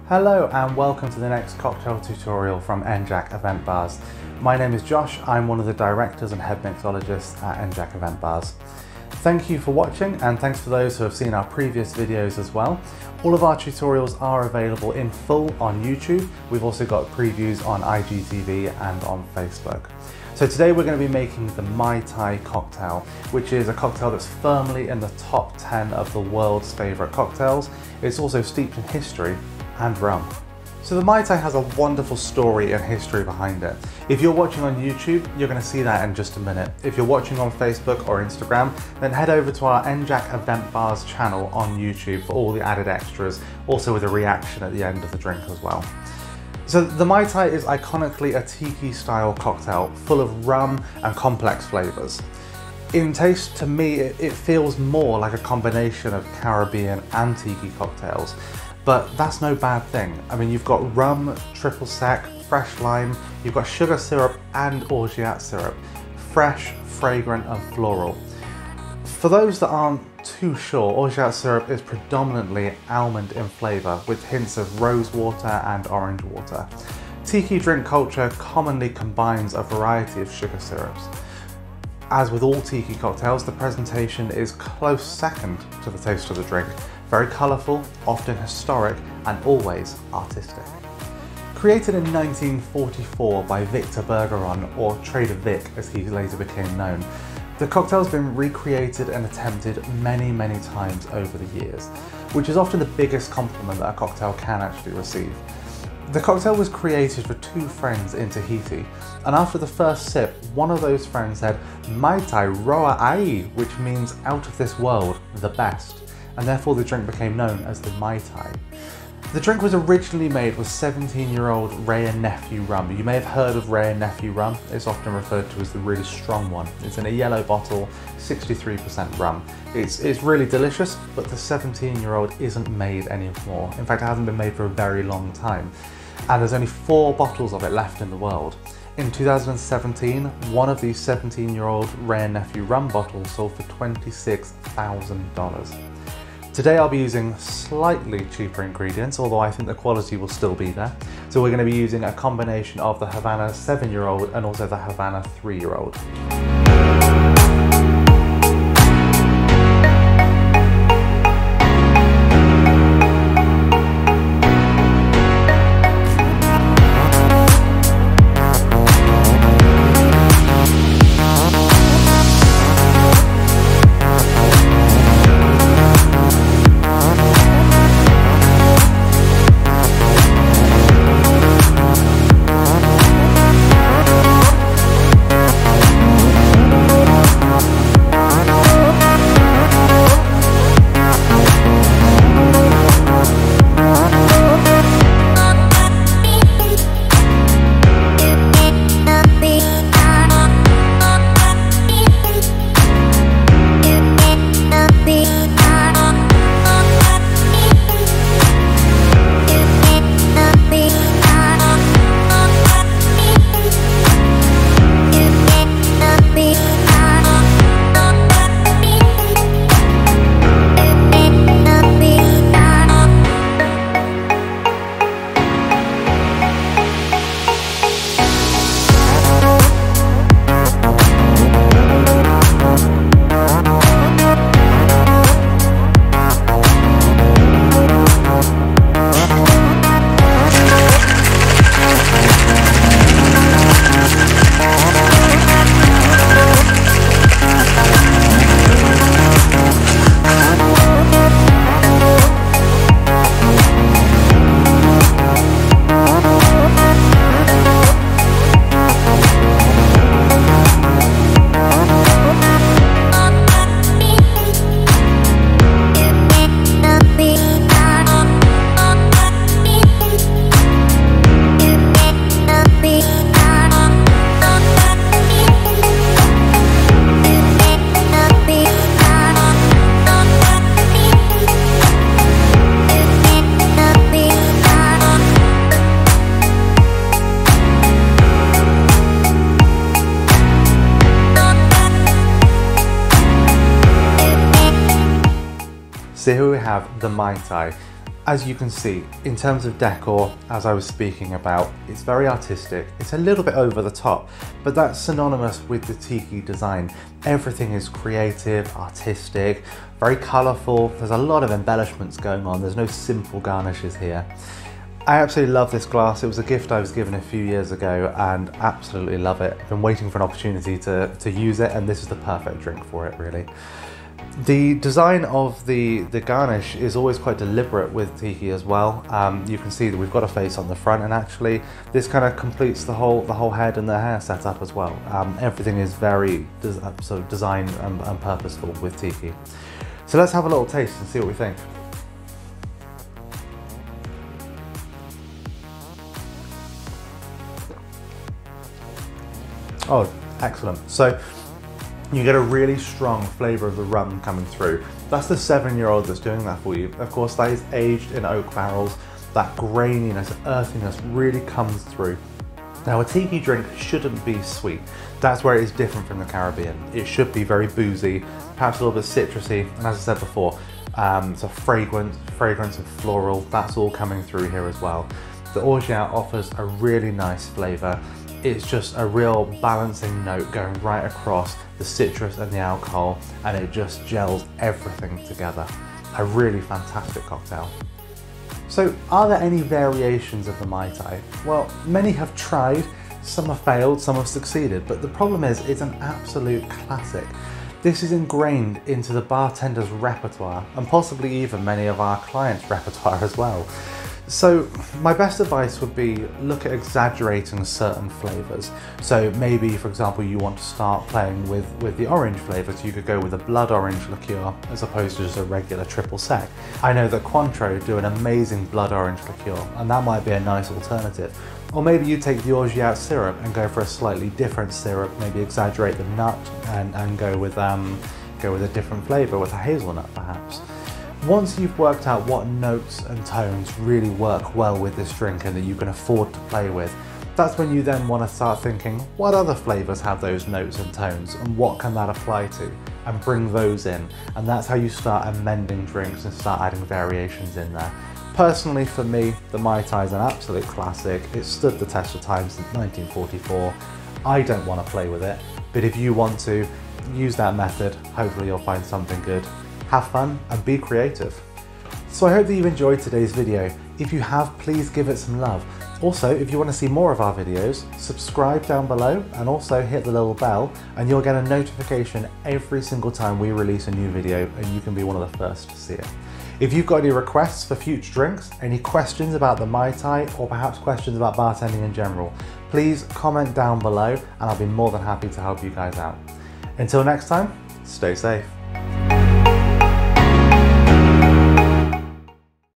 Hello and welcome to the next cocktail tutorial from NJAC Event Bars. My name is Josh, I'm one of the directors and head mixologists at NJAC Event Bars. Thank you for watching and thanks for those who have seen our previous videos as well. All of our tutorials are available in full on YouTube. We've also got previews on IGTV and on Facebook. So today we're going to be making the Mai Tai cocktail, which is a cocktail that's firmly in the top 10 of the world's favourite cocktails. It's also steeped in history and rum. So the Mai Tai has a wonderful story and history behind it. If you're watching on YouTube, you're going to see that in just a minute. If you're watching on Facebook or Instagram, then head over to our NJAC Event Bars channel on YouTube for all the added extras, also with a reaction at the end of the drink as well. So the Mai Tai is iconically a tiki style cocktail full of rum and complex flavours. In taste, to me, it feels more like a combination of Caribbean and tiki cocktails. But that's no bad thing. I mean, you've got rum, triple sec, fresh lime, you've got sugar syrup and Orgeat syrup. Fresh, fragrant and floral. For those that aren't too sure, Orgeat syrup is predominantly almond in flavour with hints of rose water and orange water. Tiki drink culture commonly combines a variety of sugar syrups. As with all tiki cocktails, the presentation is close second to the taste of the drink. Very colourful, often historic, and always artistic. Created in 1944 by Victor Bergeron, or Trader Vic as he later became known, the cocktail's been recreated and attempted many times over the years, which is often the biggest compliment that a cocktail can actually receive. The cocktail was created for two friends in Tahiti, and after the first sip, one of those friends said, "Mai Tai roa ai," which means out of this world, the best, and therefore the drink became known as the Mai Tai. The drink was originally made with 17-year-old Wray and Nephew rum. You may have heard of Wray and Nephew rum. It's often referred to as the really strong one. It's in a yellow bottle, 63% rum. It's really delicious, but the 17-year-old isn't made anymore. In fact, it hasn't been made for a very long time. And there's only 4 bottles of it left in the world. In 2017, one of these 17-year-old Wray and Nephew rum bottles sold for $26,000. Today I'll be using slightly cheaper ingredients, although I think the quality will still be there. So we're going to be using a combination of the Havana 7-year-old and also the Havana 3-year-old. So here we have the Mai Tai. As you can see, in terms of decor, as I was speaking about, it's very artistic. It's a little bit over the top, but that's synonymous with the tiki design. Everything is creative, artistic, very colourful. There's a lot of embellishments going on. There's no simple garnishes here. I absolutely love this glass. It was a gift I was given a few years ago and absolutely love it. I've been waiting for an opportunity to use it, and this is the perfect drink for it, really. The design of the garnish is always quite deliberate with tiki as well. You can see that we've got a face on the front, and actually this kind of completes the whole head and the hair setup as well. Everything is very sort of designed and purposeful with tiki. So let's have a little taste and see what we think. Oh, excellent. So you get a really strong flavour of the rum coming through. That's the 7-year-old that's doing that for you. Of course, that is aged in oak barrels. That graininess, earthiness really comes through. Now, a tiki drink shouldn't be sweet. That's where it is different from the Caribbean. It should be very boozy, perhaps a little bit citrusy, and as I said before, so fragrance of floral, that's all coming through here as well. The Orgeat offers a really nice flavour. It's just a real balancing note going right across the citrus and the alcohol, and it just gels everything together. A really fantastic cocktail. So are there any variations of the Mai Tai? Well, many have tried, some have failed, some have succeeded, but the problem is it's an absolute classic. This is ingrained into the bartender's repertoire, and possibly even many of our clients' repertoire as well. So my best advice would be look at exaggerating certain flavours. So maybe, for example, you want to start playing with the orange flavours. You could go with a blood orange liqueur as opposed to just a regular triple sec. I know that Cointreau do an amazing blood orange liqueur, and that might be a nice alternative. Or maybe you take the Orgeat syrup and go for a slightly different syrup, maybe exaggerate the nut and go with a different flavour, with a hazelnut perhaps. Once you've worked out what notes and tones really work well with this drink and that you can afford to play with, that's when you then want to start thinking, what other flavours have those notes and tones, and what can that apply to, and bring those in. And that's how you start amending drinks and start adding variations in there. Personally, for me, the Mai Tai is an absolute classic. It's stood the test of time since 1944. I don't want to play with it, but if you want to, use that method. Hopefully you'll find something good. Have fun and be creative. So I hope that you enjoyed today's video. If you have, please give it some love. Also, if you want to see more of our videos, subscribe down below and also hit the little bell, and you'll get a notification every single time we release a new video, and you can be one of the first to see it. If you've got any requests for future drinks, any questions about the Mai Tai, or perhaps questions about bartending in general, please comment down below and I'll be more than happy to help you guys out. Until next time, stay safe.